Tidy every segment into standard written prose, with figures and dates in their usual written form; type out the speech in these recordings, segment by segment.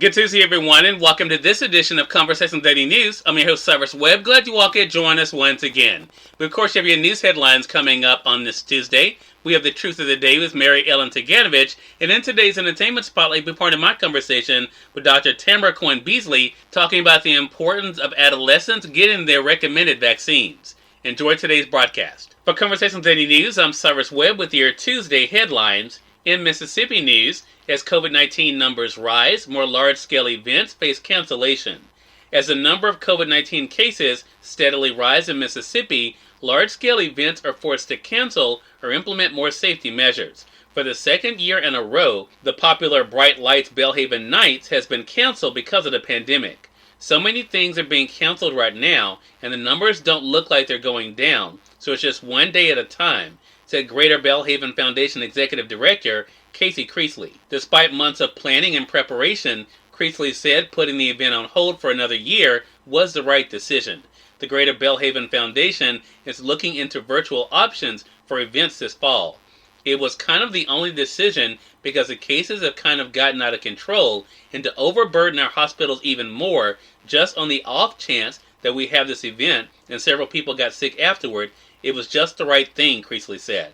Good Tuesday, everyone, and welcome to this edition of Conversation Daily News. I'm your host, Cyrus Webb. Glad you all could join us once again. We, of course, have your news headlines coming up on this Tuesday. We have the Truth of the Day with Mary Ellen Ciganovich, and in today's Entertainment Spotlight, we'll be part of my conversation with Dr. Tamara Cohen-Beasley, talking about the importance of adolescents getting their recommended vaccines. Enjoy today's broadcast. For Conversation Daily News, I'm Cyrus Webb with your Tuesday headlines. In Mississippi news, as COVID-19 numbers rise, more large-scale events face cancellation. As the number of COVID-19 cases steadily rise in Mississippi, large-scale events are forced to cancel or implement more safety measures. For the second year in a row, the popular Bright Lights Belhaven Nights has been canceled because of the pandemic. So many things are being canceled right now, and the numbers don't look like they're going down, so it's just one day at a time, said Greater Belhaven Foundation Executive Director Casey Creasley. Despite months of planning and preparation, Creasley said putting the event on hold for another year was the right decision. The Greater Belhaven Foundation is looking into virtual options for events this fall. It was kind of the only decision because the cases have kind of gotten out of control, and to overburden our hospitals even more just on the off chance that we have this event and several people got sick afterward, it was just the right thing, Creasley said.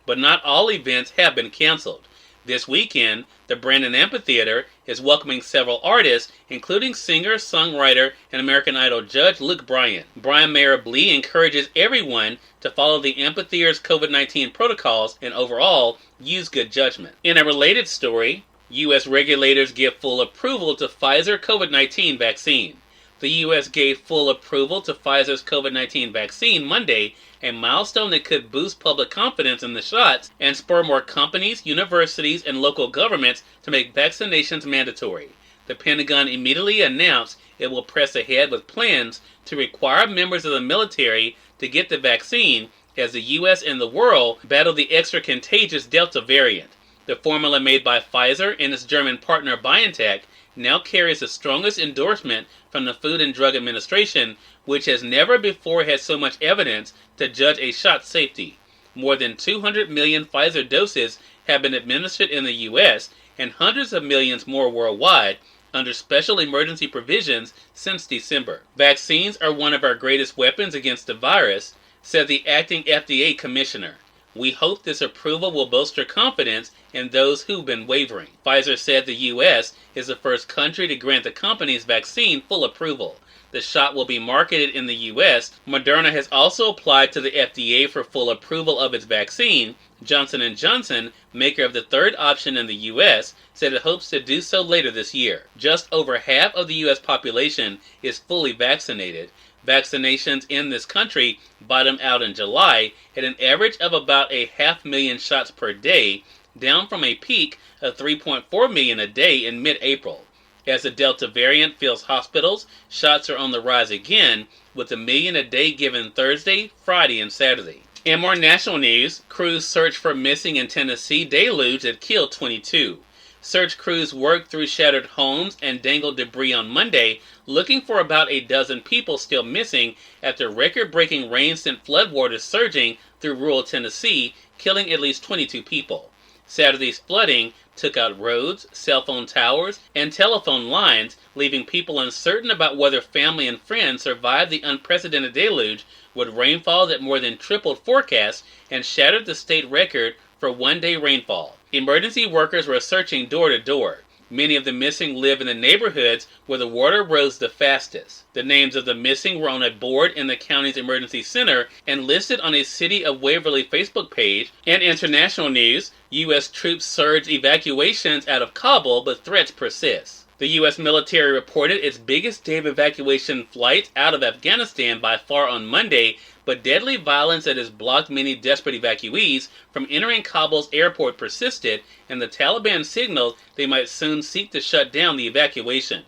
But not all events have been canceled. This weekend, the Brandon Amphitheater is welcoming several artists, including singer, songwriter, and American Idol judge Luke Bryan. Brian Marablee encourages everyone to follow the amphitheater's COVID-19 protocols and overall use good judgment. In a related story, U.S. regulators give full approval to Pfizer COVID-19 vaccine. The U.S. gave full approval to Pfizer's COVID-19 vaccine Monday, a milestone that could boost public confidence in the shots and spur more companies, universities, and local governments to make vaccinations mandatory. The Pentagon immediately announced it will press ahead with plans to require members of the military to get the vaccine as the U.S. and the world battle the extra contagious Delta variant. The formula made by Pfizer and its German partner BioNTech now carries the strongest endorsement from the Food and Drug Administration, which has never before had so much evidence to judge a shot's safety. More than 200 million Pfizer doses have been administered in the U.S. and hundreds of millions more worldwide under special emergency provisions since December. Vaccines are one of our greatest weapons against the virus, said the acting FDA commissioner. We hope this approval will bolster confidence in those who've been wavering. Pfizer said the U.S. is the first country to grant the company's vaccine full approval. The shot will be marketed in the U.S. Moderna has also applied to the FDA for full approval of its vaccine. Johnson & Johnson, maker of the third option in the U.S., said it hopes to do so later this year. Just over half of the U.S. population is fully vaccinated. Vaccinations in this country bottomed out in July at an average of about 500,000 shots per day, down from a peak of 3.4 million a day in mid-April. As the Delta variant fills hospitals, shots are on the rise again, with 1 million a day given Thursday, Friday, and Saturday. In more national news, crews search for missing in Tennessee deluge that killed 22. Search crews worked through shattered homes and dangled debris on Monday, looking for about a dozen people still missing after record-breaking rain sent floodwaters surging through rural Tennessee, killing at least 22 people. Saturday's flooding took out roads, cell phone towers, and telephone lines, leaving people uncertain about whether family and friends survived the unprecedented deluge, with rainfall that more than tripled forecasts and shattered the state record for one-day rainfall. Emergency workers were searching door to door. Many of the missing live in the neighborhoods where the water rose the fastest. The names of the missing were on a board in the county's emergency center and listed on a City of Waverly Facebook page. In international news, U.S. troops surge evacuations out of Kabul, but threats persist. The U.S. military reported its biggest day of evacuation flight out of Afghanistan by far on Monday, but deadly violence that has blocked many desperate evacuees from entering Kabul's airport persisted, and the Taliban signaled they might soon seek to shut down the evacuation.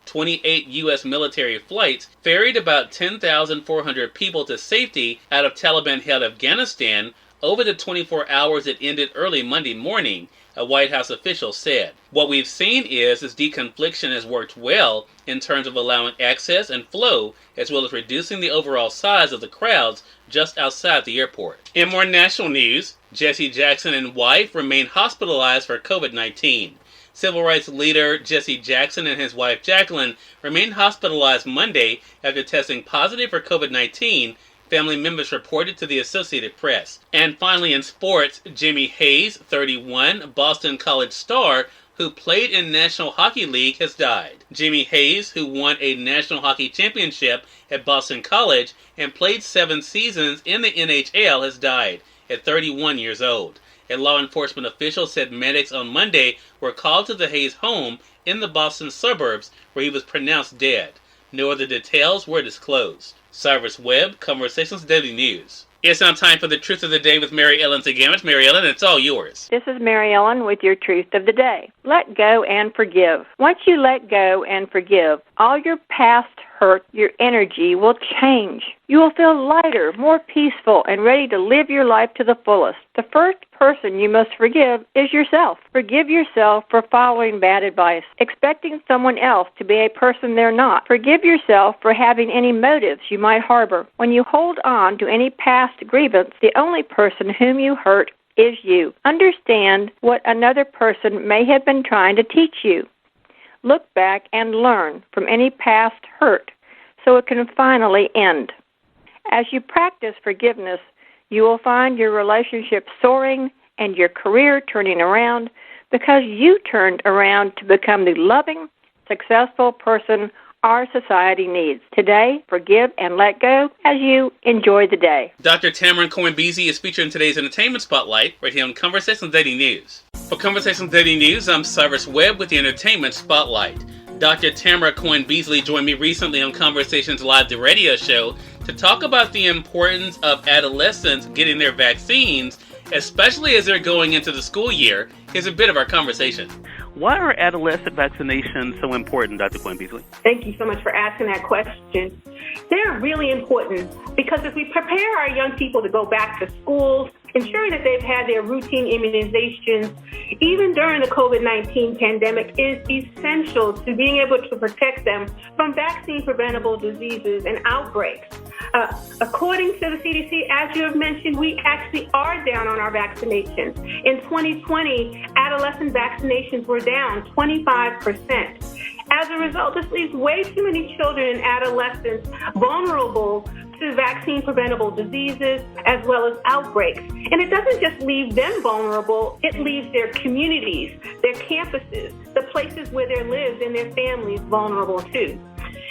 28 U.S. military flights ferried about 10,400 people to safety out of Taliban-held Afghanistan over the 24 hours that ended early Monday morning, a White House official said. What we've seen is this deconfliction has worked well in terms of allowing access and flow, as well as reducing the overall size of the crowds just outside the airport. In more national news, Jesse Jackson and wife remain hospitalized for COVID-19. Civil rights leader Jesse Jackson and his wife Jacqueline remained hospitalized Monday after testing positive for COVID-19, family members reported to the Associated Press. And finally in sports, Jimmy Hayes, 31, Boston College star, who played in National Hockey League, has died. Jimmy Hayes, who won a National Hockey Championship at Boston College and played 7 seasons in the NHL, has died at 31 years old. A law enforcement official said medics on Monday were called to the Hayes home in the Boston suburbs where he was pronounced dead. No other details were disclosed. Cyrus Webb, Conversations Daily News. It's now time for the Truth of the Day with Mary Ellen Ciganovich. Mary Ellen, it's all yours. This is Mary Ellen with your Truth of the Day. Let go and forgive. Once you let go and forgive, all your past hurt, your energy will change. You will feel lighter, more peaceful, and ready to live your life to the fullest. The first person you must forgive is yourself. Forgive yourself for following bad advice, expecting someone else to be a person they're not. Forgive yourself for having any motives you might harbor. When you hold on to any past grievance, the only person whom you hurt is you. Understand what another person may have been trying to teach you. Look back and learn from any past hurt so it can finally end. As you practice forgiveness, you will find your relationship soaring and your career turning around because you turned around to become the loving, successful person our society needs. Today, forgive and let go as you enjoy the day. Dr. Tamara Cohen-Beasley is featured in today's Entertainment Spotlight right here on Conversations Daily News. For Conversations Daily News, I'm Cyrus Webb with the Entertainment Spotlight. Dr. Tamara Cohen-Beasley joined me recently on Conversations Live, the radio show, to talk about the importance of adolescents getting their vaccines, especially as they're going into the school year. Here's a bit of our conversation. Why are adolescent vaccinations so important, Dr. Cohen-Beasley? Thank you so much for asking that question. They're really important because if we prepare our young people to go back to schools, ensuring that they've had their routine immunizations, even during the COVID-19 pandemic, is essential to being able to protect them from vaccine-preventable diseases and outbreaks. According to the CDC, as you have mentioned, we actually are down on our vaccinations. In 2020, adolescent vaccinations were down 25%. As a result, this leaves way too many children and adolescents vulnerable to vaccine-preventable diseases as well as outbreaks. And it doesn't just leave them vulnerable, it leaves their communities, their campuses, the places where they live and their families vulnerable too.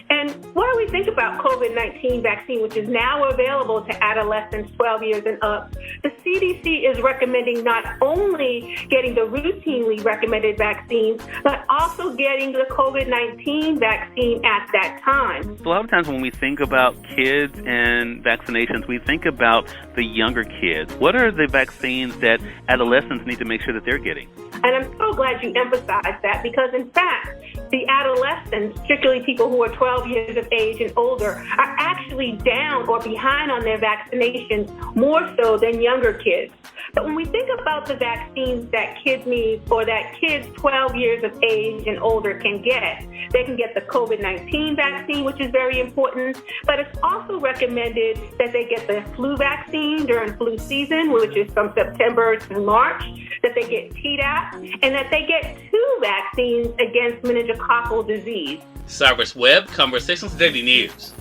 And what do we think about COVID-19 vaccine, which is now available to adolescents 12 years and up? The CDC is recommending not only getting the routinely recommended vaccines, but also getting the COVID-19 vaccine at that time. A lot of times when we think about kids and vaccinations, we think about the younger kids. What are the vaccines that adolescents need to make sure that they're getting? And I'm so glad you emphasized that because, in fact, the adolescents, particularly people who are 12 years of age and older, are actually down or behind on their vaccinations more so than younger kids. But when we think about the vaccines that kids need or that kids 12 years of age and older can get, they can get the COVID-19 vaccine, which is very important, but it's also recommended that they get the flu vaccine during flu season, which is from September to March, that they get Tdap, and that they get 2 vaccines against meningococcal disease. Cyrus Webb, Conversations Daily News.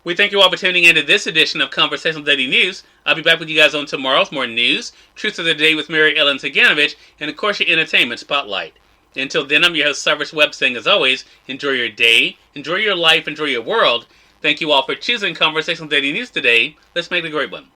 We thank you all for tuning in to this edition of Conversations Daily News. I'll be back with you guys on tomorrow with more news, Truth of the Day with Mary Ellen Ciganovich, and of course your Entertainment Spotlight. Until then, I'm your host, Cyrus Webb, saying as always, enjoy your day, enjoy your life, enjoy your world. Thank you all for choosing Conversations Daily News today. Let's make it a great one.